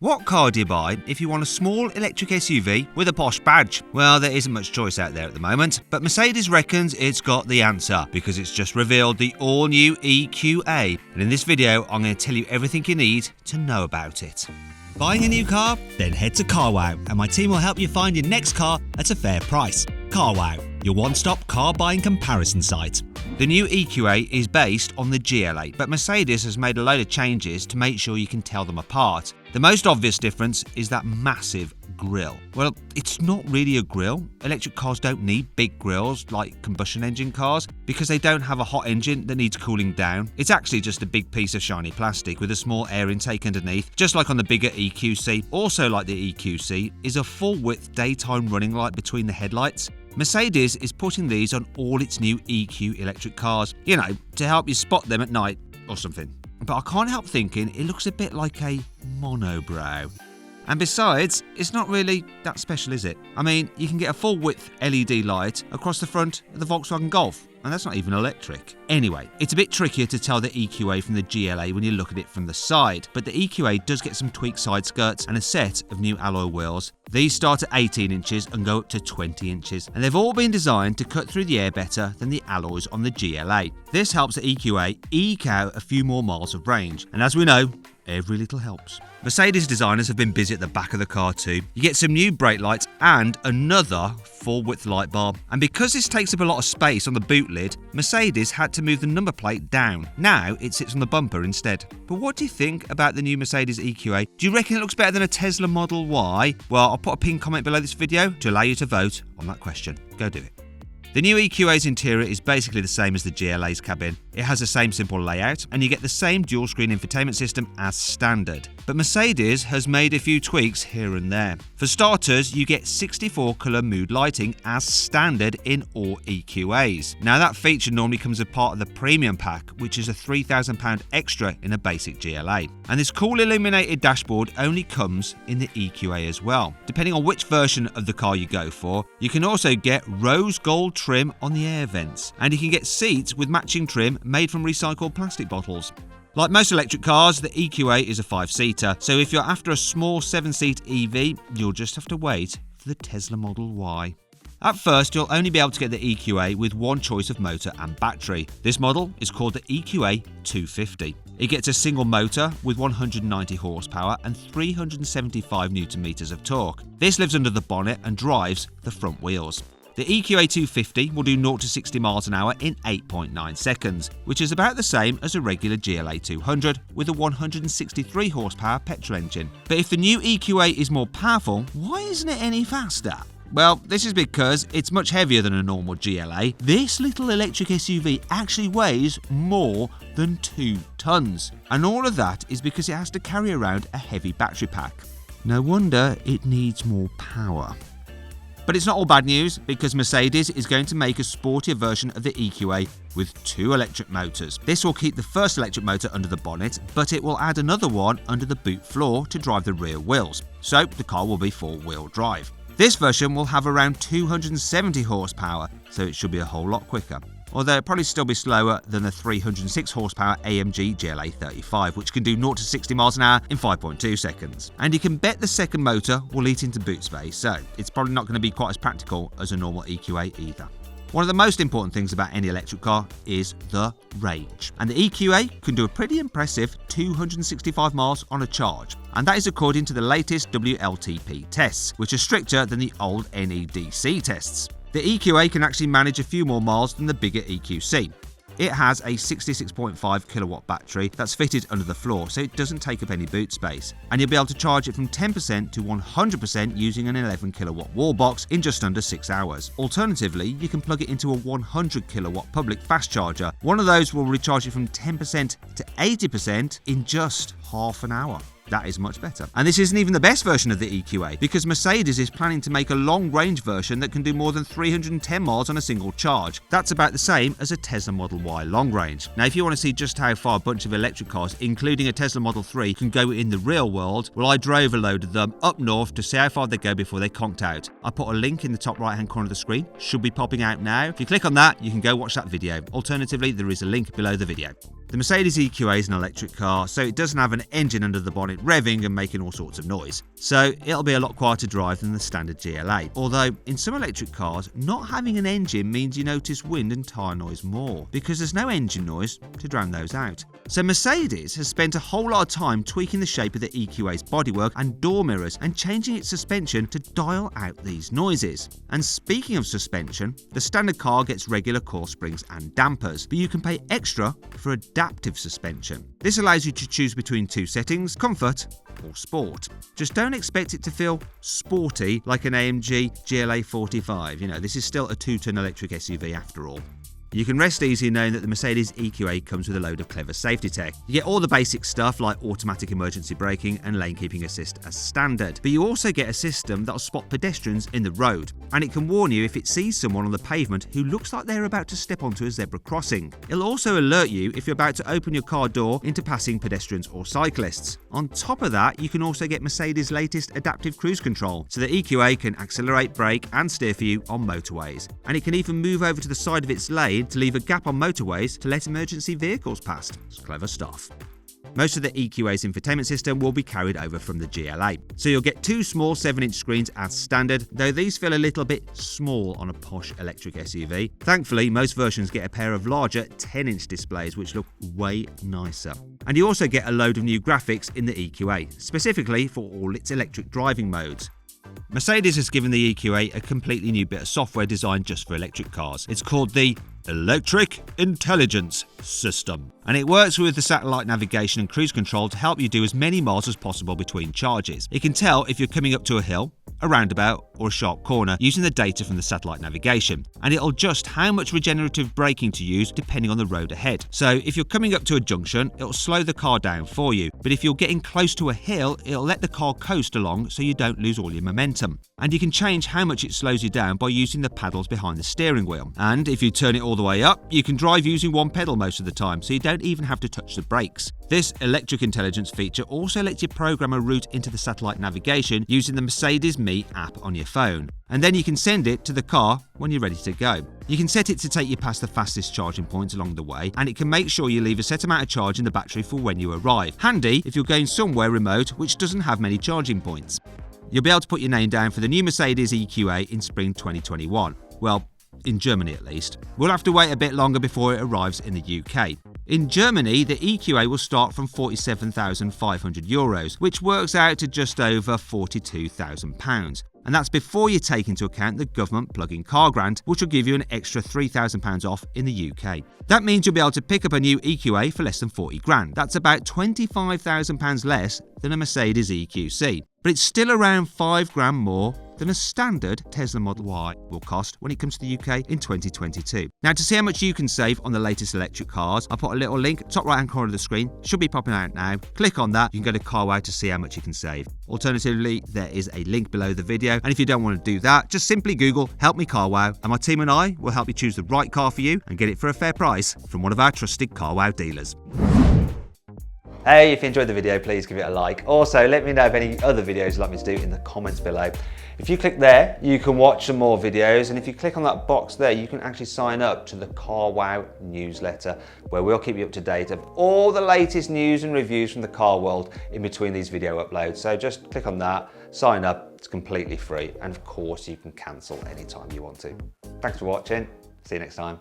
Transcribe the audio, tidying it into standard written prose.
What car do you buy if you want a small electric SUV with a posh badge? Well, there isn't much choice out there at the moment, but Mercedes reckons it's got the answer because it's just revealed the all-new EQA. And in this video, I'm going to tell you everything you need to know about it. Buying a new car? Then head to carwow, and my team will help you find your next car at a fair price. Carwow, your one-stop car buying comparison site. The new EQA is based on the GLA, but Mercedes has made a load of changes to make sure you can tell them apart. The most obvious difference is that massive grille. Well, it's not really a grille. Electric cars don't need big grilles like combustion engine cars because they don't have a hot engine that needs cooling down. It's actually just a big piece of shiny plastic with a small air intake underneath, just like on the bigger EQC. Also like the EQC is a full-width daytime running light between the headlights. Mercedes is putting these on all its new EQ electric cars, you know, to help you spot them at night or something. But I can't help thinking it looks a bit like a monobrow. And besides, it's not really that special, is it? I mean, you can get a full-width LED light across the front of the Volkswagen Golf, and that's not even electric. Anyway, it's a bit trickier to tell the EQA from the GLA when you look at it from the side, but the EQA does get some tweaked side skirts and a set of new alloy wheels. These start at 18 inches and go up to 20 inches, and they've all been designed to cut through the air better than the alloys on the GLA. This helps the EQA eke out a few more miles of range, and as we know, every little helps. Mercedes designers have been busy at the back of the car too. You get some new brake lights and another full-width light bar. And because this takes up a lot of space on the boot lid, Mercedes had to move the number plate down. Now it sits on the bumper instead. But what do you think about the new Mercedes EQA? Do you reckon it looks better than a Tesla Model Y? Well, I'll put a pinned comment below this video to allow you to vote on that question. Go do it. The new EQA's interior is basically the same as the GLA's cabin. It has the same simple layout, and you get the same dual-screen infotainment system as standard. But Mercedes has made a few tweaks here and there. For starters, you get 64 colour mood lighting as standard in all EQAs. Now that feature normally comes as part of the premium pack, which is a £3,000 extra in a basic GLA. And this cool illuminated dashboard only comes in the EQA as well. Depending on which version of the car you go for, you can also get rose gold trim on the air vents, and you can get seats with matching trim made from recycled plastic bottles. Like most electric cars, the EQA is a 5-seater, so if you're after a small 7-seat EV, you'll just have to wait for the Tesla Model Y. At first, you'll only be able to get the EQA with one choice of motor and battery. This model is called the EQA 250. It gets a single motor with 190 horsepower and 375 Nm of torque. This lives under the bonnet and drives the front wheels. The EQA 250 will do 0 to 60 miles an hour in 8.9 seconds, which is about the same as a regular GLA 200 with a 163 horsepower petrol engine. But if the new EQA is more powerful, why isn't it any faster? Well, this is because it's much heavier than a normal GLA. This little electric SUV actually weighs more than 2 tons. And all of that is because it has to carry around a heavy battery pack. No wonder it needs more power. But it's not all bad news, because Mercedes is going to make a sportier version of the EQA with 2 electric motors. This will keep the first electric motor under the bonnet, but it will add another one under the boot floor to drive the rear wheels. So the car will be 4-wheel drive. This version will have around 270 horsepower, so it should be a whole lot quicker. Although it'll probably still be slower than the 306 horsepower AMG GLA 35, which can do 0 to 60 miles an hour in 5.2 seconds. And you can bet the second motor will eat into boot space, so it's probably not going to be quite as practical as a normal EQA either. One of the most important things about any electric car is the range. And the EQA can do a pretty impressive 265 miles on a charge. And that is according to the latest WLTP tests, which are stricter than the old NEDC tests. The EQA can actually manage a few more miles than the bigger EQC. It has a 66.5 kilowatt battery that's fitted under the floor, so it doesn't take up any boot space. And you'll be able to charge it from 10% to 100% using an 11 kilowatt wall box in just under 6 hours. Alternatively, you can plug it into a 100 kilowatt public fast charger. One of those will recharge it from 10% to 80% in just half an hour. That is much better. And this isn't even the best version of the EQA, because Mercedes is planning to make a long-range version that can do more than 310 miles on a single charge. That's about the same as a Tesla Model Y long range. Now, if you want to see just how far a bunch of electric cars, including a Tesla Model 3, can go in the real world, well, I drove a load of them up north to see how far they go before they conked out. I put a link in the top right-hand corner of the screen. Should be popping out now. If you click on that, you can go watch that video. Alternatively, there is a link below the video. The Mercedes EQA is an electric car, so it doesn't have an engine under the bonnet revving and making all sorts of noise. So it'll be a lot quieter drive than the standard GLA. Although, in some electric cars, not having an engine means you notice wind and tyre noise more, because there's no engine noise to drown those out. So Mercedes has spent a whole lot of time tweaking the shape of the EQA's bodywork and door mirrors and changing its suspension to dial out these noises. And speaking of suspension, the standard car gets regular coil springs and dampers, but you can pay extra for adaptive suspension. This allows you to choose between two settings, comfort or sport. Just don't expect it to feel sporty like an AMG GLA 45. This is still a 2-ton electric SUV after all. You can rest easy knowing that the Mercedes EQA comes with a load of clever safety tech. You get all the basic stuff like automatic emergency braking and lane keeping assist as standard, but you also get a system that'll spot pedestrians in the road, and it can warn you if it sees someone on the pavement who looks like they're about to step onto a zebra crossing. It'll also alert you if you're about to open your car door into passing pedestrians or cyclists. On top of that, you can also get Mercedes' latest adaptive cruise control, so the EQA can accelerate, brake and steer for you on motorways, and it can even move over to the side of its lane to leave a gap on motorways to let emergency vehicles past. It's clever stuff. Most of the EQA's infotainment system will be carried over from the GLA. So you'll get two small 7-inch screens as standard, though these feel a little bit small on a posh electric SUV. Thankfully, most versions get a pair of larger 10-inch displays which look way nicer. And you also get a load of new graphics in the EQA, specifically for all its electric driving modes. Mercedes has given the EQA a completely new bit of software designed just for electric cars. It's called the Electric Intelligence System, and it works with the satellite navigation and cruise control to help you do as many miles as possible between charges. It can tell if you're coming up to a hill, a roundabout or a sharp corner using the data from the satellite navigation, and it'll adjust how much regenerative braking to use depending on the road ahead. So if you're coming up to a junction, it'll slow the car down for you, but if you're getting close to a hill, it'll let the car coast along so you don't lose all your momentum. And you can change how much it slows you down by using the paddles behind the steering wheel. And if you turn it all the way up, you can drive using one pedal most of the time, so you don't even have to touch the brakes. This electric intelligence feature also lets you program a route into the satellite navigation using the Mercedes Me app on your phone. And then you can send it to the car when you're ready to go. You can set it to take you past the fastest charging points along the way, and it can make sure you leave a set amount of charge in the battery for when you arrive. Handy if you're going somewhere remote which doesn't have many charging points. You'll be able to put your name down for the new Mercedes EQA in spring 2021. Well, in Germany at least. We'll have to wait a bit longer before it arrives in the UK. In Germany, the EQA will start from €47,500, which works out to just over £42,000. And that's before you take into account the government plug-in car grant, which will give you an extra £3,000 off in the UK. That means you'll be able to pick up a new EQA for less than 40 grand. That's about £25,000 less than a Mercedes EQC. But it's still around 5 grand more than a standard Tesla Model Y will cost when it comes to the UK in 2022. Now, to see how much you can save on the latest electric cars, I'll put a little link top right hand corner of the screen. Should be popping out now. Click on that. You can go to carwow to see how much you can save. Alternatively, there is a link below the video, and if you don't want to do that, just simply Google Help Me Carwow, and my team and I will help you choose the right car for you and get it for a fair price from one of our trusted Carwow dealers. Hey, if you enjoyed the video, please give it a like. Also, let me know of any other videos you'd like me to do in the comments below. If you click there, you can watch some more videos, and if you click on that box there, you can actually sign up to the Carwow newsletter, where we'll keep you up to date of all the latest news and reviews from the car world in between these video uploads. So just click on that, sign up, it's completely free, and of course you can cancel anytime you want to. Thanks for watching, see you next time.